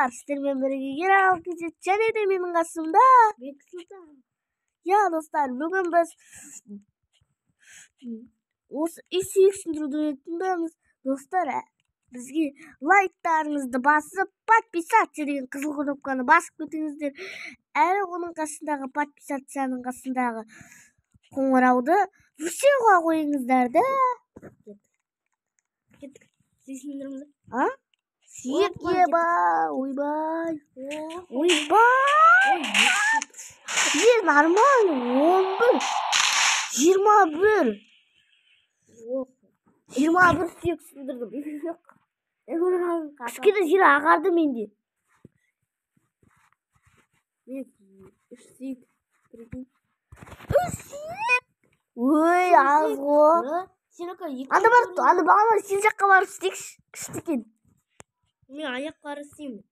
достар, сіздермен бірге Ералы кезет және де менің қасымда Бексұлтан. Я достар, бүгін біз осы үй сындыруды тыңдаймыз. Достар, бізге лайктарыңызды басып, подписаться деген қызыл кнопканы басып кетіңіздер. Әрі оның қасындағы подписацияның қасындағы қоңырауды всеға қойыңыздар да. Сүйсіндірімді? Ойбай. Нормально, 11, 21. 21 сүйек сындырдым. Кішкене жері ағарды менде. 3 сүйек. Ой, аз ғой. Анда бағалар сен жаққа барып істейікші екен. Мен аяққары істеймін.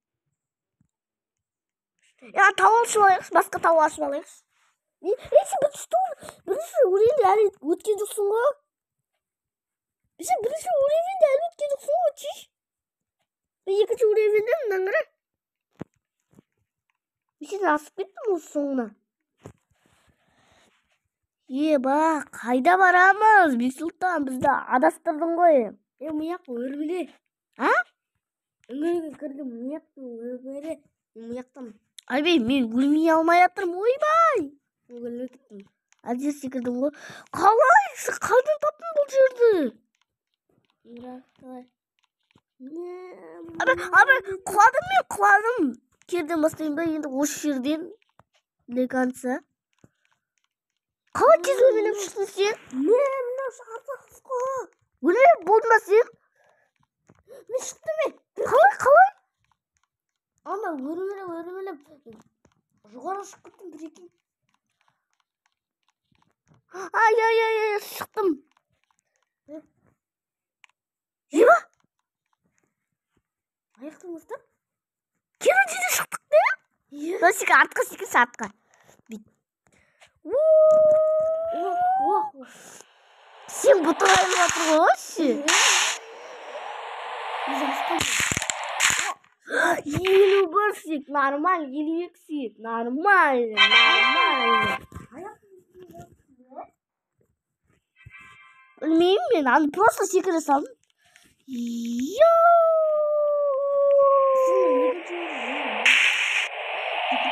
Тау ашып алайықшы, басқа тау ашып алайықшы. Сен бірінші уровеньде әлі өткен жоқсың ғой. Сен бірінші уровеньде әлі өткен жоқсың ғой, чиш. Мен екінші уровеньде мынан қара. Сен асып кеттім осы соңына. Қайда барамыз? Бексұлтан, бізді адастырдың ғой. Мұяқ өрбіле. Үңгірге кірдім, мұяқтан. Айбей, мен өлмей алмай атырмын, ойбай. Өлмей кеттім. Әдес секірдім ғой. Қалай? Сен қайдан таптың бұл жерді? Құладым. Керден бастайын ба, енді осы жерден до конца. Қалай тез өлмелеп шықтың сен? Мен шартақсыз қой. Өлмелеп болдың ба сен? Мен шықты мен. Қалай? Ана өрмелеп жоғары шығып кеттім бір екен. Ай, шықтым. Еба? Аяқтың ұстап? Керін жерде шықтық не? Сен артқа секірші, артқа. Сен бұтыр айылып атыр ғой, ше? 51 сүйек, нормально, 52 сүйек, нормально. Білмеймін мен, аны просто секіре салдым.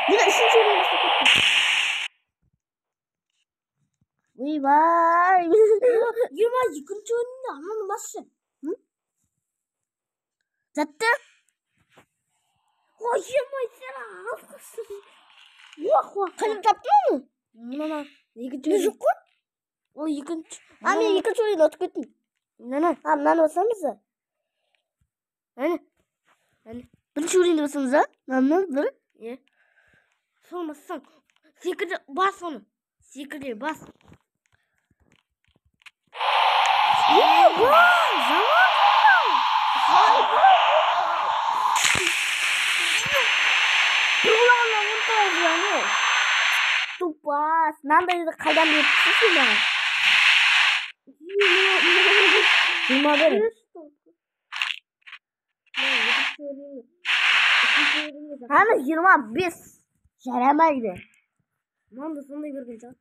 Мен үшінші өрен бастап кеттім. Ойбай. Ема, екінші өренде ананы басшы. Затты? Ой, емай, сен алқысың. Қайдан таптың оны? Мына, екінші өрен. Жоқ қой? Ол екінші. Мен екінші өрен өтіп кеттім. Мынаны басамыз да. Бірінші өренде басамыз да? Мынаны бір? Соны бассаң. Секірде бас оны. Секірде бас. Тупас. Нандайды қайдан беріп түсесің маған? 21. Аны 25. Жарамайды. Маңда сондай берген шығар.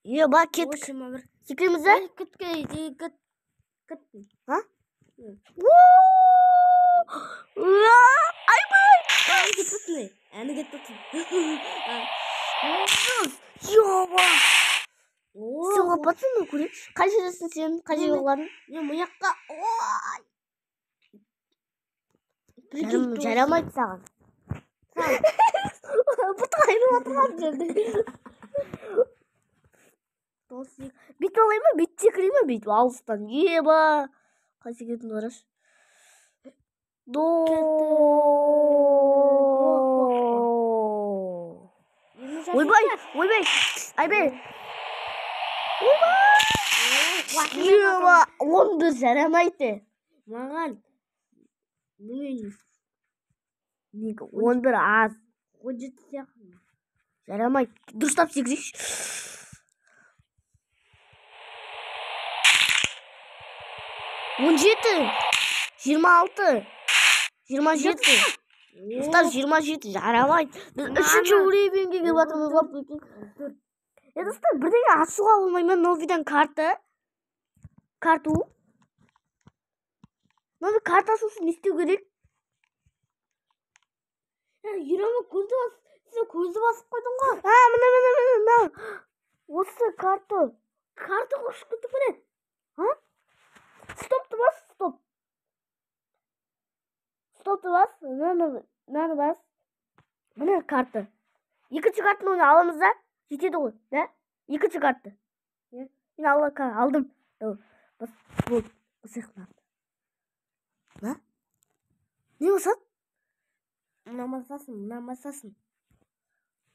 Еба, кеттік. Секіреміз да? Кеттім. Айбай! Әні кеттім. Еба! Сен опатсың ба, көрейікші? Қай жердесің сен? Қай жерге оладың? Мен мұяққа. Жарамайды саған. Бұты қайнып отырған жерде. Бет олай ма? Бет секірей ма? Бет алыстан. Еба! Қай секіретін қараш? Ойбай! Айбай! Еба! 11 жарамайды. Маған 11 аз. 17 сияқты. Жарамайды. Дұрыстап секірейші. 17, 26, 27. Dostlar 27 жарамайды. Biz 3-ші уровеньге келіп жатырмыз ғой. Dostlar бірдеңе ашуға болмай ма? Новыйдан карту. Новый карта ашу үшін не істеу керек? Ерема көзді басып қойдың ғой. Мына. Осы карта. Карта қошып кетіп көреді. Стопты бас, стоп. Стопты бас, мынаны бас. Мына карта. Екінші картаны оны аламыз да? Жетеді ғой, да? Екінші карта. Мен алдым. Болды. Осыяқтан. Ne olsun? Namasasın.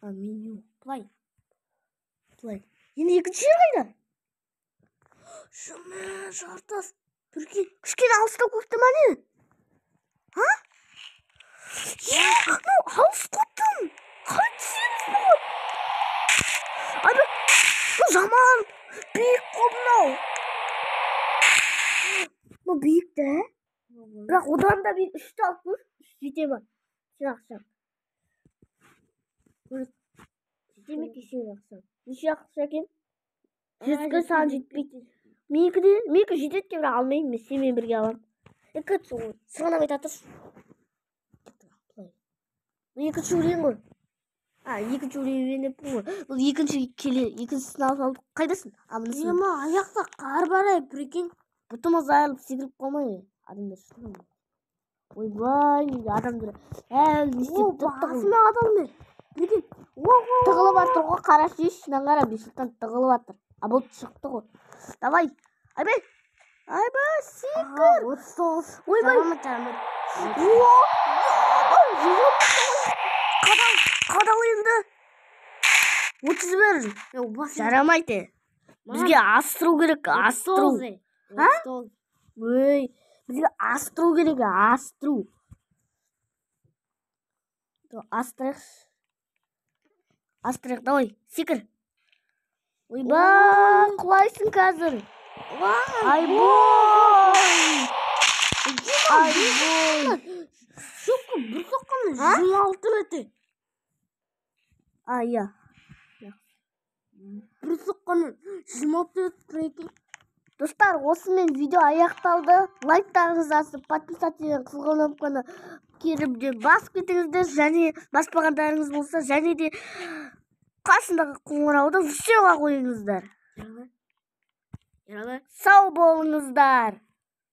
Menü. Play. Yine ikinci yerine. Şunu şartas. Türkiye. Kışkın alışta kurttum hani. Ha? Ya, alış kurttum. Kaçsınız bu? Abi, bu zaman büyük oldu. Bu büyük de. Bırak odan da bir üstü atmış. Üstü var. Şimdi akşam. Demek ki şimdi akşam. Bir şey akşam. Жүзгі сан жетпейді. Менікі жетеді деп алмаймын, мен сенімен бірге аламын. Сығанап айтады. Екінші уровень ғой. Екінші уровень деп ғой. Бұл екіншісін алып алдық. Қайдасың? Ема, аяқта қар бар прикинь. Бұтымыз айырылып секіріп қалмай. Адамдар шыққан. Ойбай, адамдар не істеп тұқты ғой. Басыма адалмен. Прикинь. Тығылып атыр ғой, қарашы ішінен қара, бешілттен тығылып атыр. Бұл шықты ғой. Давай. Айбай, секір. 39. Ойбай. Қадал енді. 31. Жарамайды. Бізге астыру керек, астыру. Ой, бізге астыру керек, астыру. Астырық, давай, секір. Ойбай, құлайсың қазір. Айбой. Шоққа бір соққаны 26 рет. Иә. Бір соққаны 26 рет прикинь. Достар, осымен видео аяқталды. Лайктарыңызды басып, подписаться кнопканы келіп басып кетіңіздер, және баспағандарыңыз болса, және де қасындағы қоңырауды всеға қойыңыздар. Сау болыңыздар.